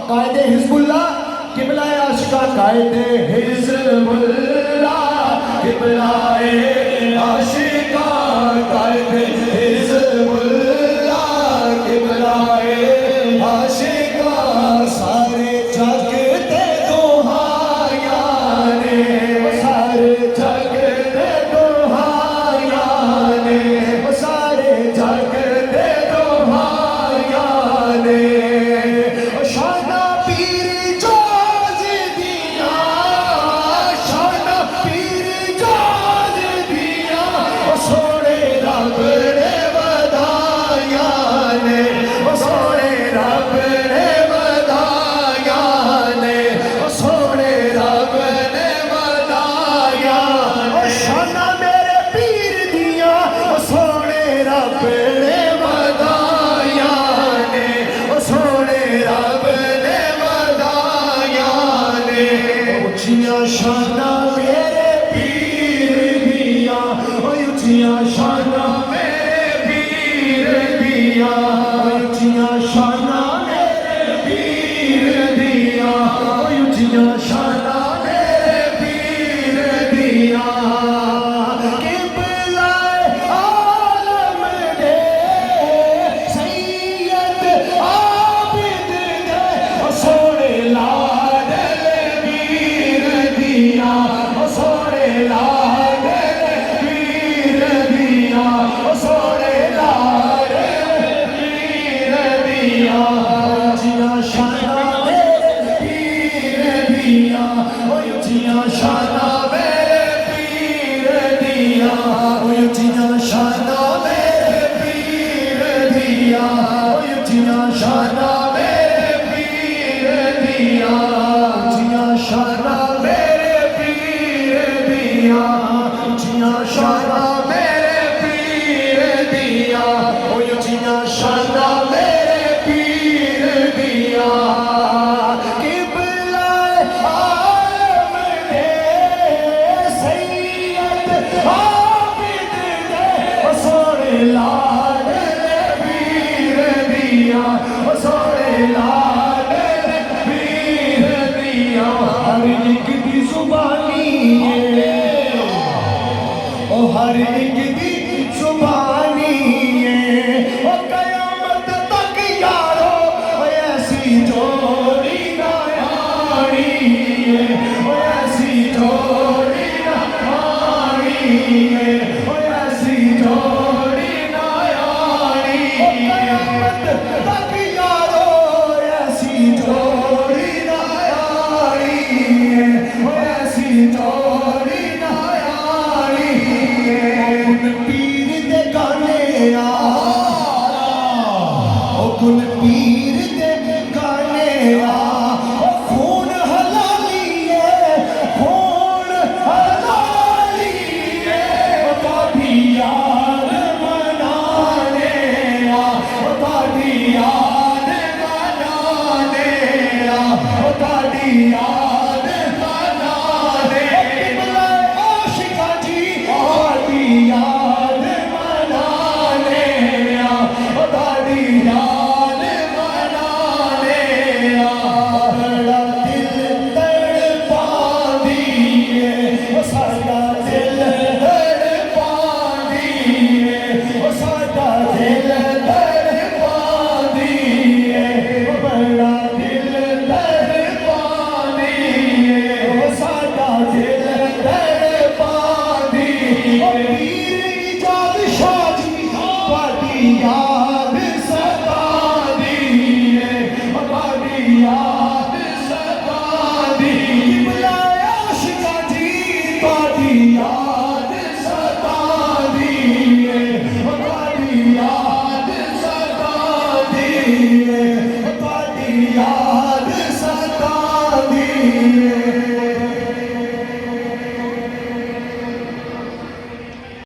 कायदे हिजबुल्लाह किबलाए आशिका कायदे हिजबुल्लाह किबलाए आशिका कायदे हिजबुल्लाह किबलाए आशिका सारे जग दे दुहाया ने सारे जग दे दुहाया ने सारे जग दे दुहाया ने शाना पीर जाज दिया शाना पीर जाज दिया सोने रब ने वधाया ने सोने रब ने वधाया ने सोने रब ने वधाया शाना मेरे पीर दिया सोने रब ने वधाया ने सोने रब ने वधाया ने उचिया शाना मेरे पीर दिया उचिया शाना मेरे पीर दिया उचिया शाना मेरे पीर दिया उचिया शाना मेरे पीर दिया किबलाए आलम दे सैयद आबिद दे सोने लाडल पीर दिया सोने लाडल पीर दिया सोने लाडल पीर दिया जिया शाना मेरे पीर दिया जिया शाना मेरे पीर दिया जिया शाना मेरे पीर दिया जिया शाना मेरे पीर दिया जिया शाना मेरे पीर दिया जिया शाना मेरे पीर दिया जिया शाना मेरे पीर दिया किबलाए आलम दे सैयद आबिद दे सोने लाडल पीर दिया सोने लाडल पीर दिया हर एक दी जुबानी है ओ हर एक दी जुबानी है ओ कयामत तक यारो ओ ऐसी जोड़ी ना आनी है ओ ऐसी जोड़ी ना आनी है ओ ऐसी जोड़ी ना आनी है कयामत तक यारो ऐसी जोड़ी ना आनी है ओ ऐसी जोड़ी ना आनी है गुन पीर दे गाने आ ओ गुन पीर दे गाने आ ओ खून हलाली है खून हलाली है ओ तादी याद मनाने आ ओ तादी याद मनाने आ ओ तादी याद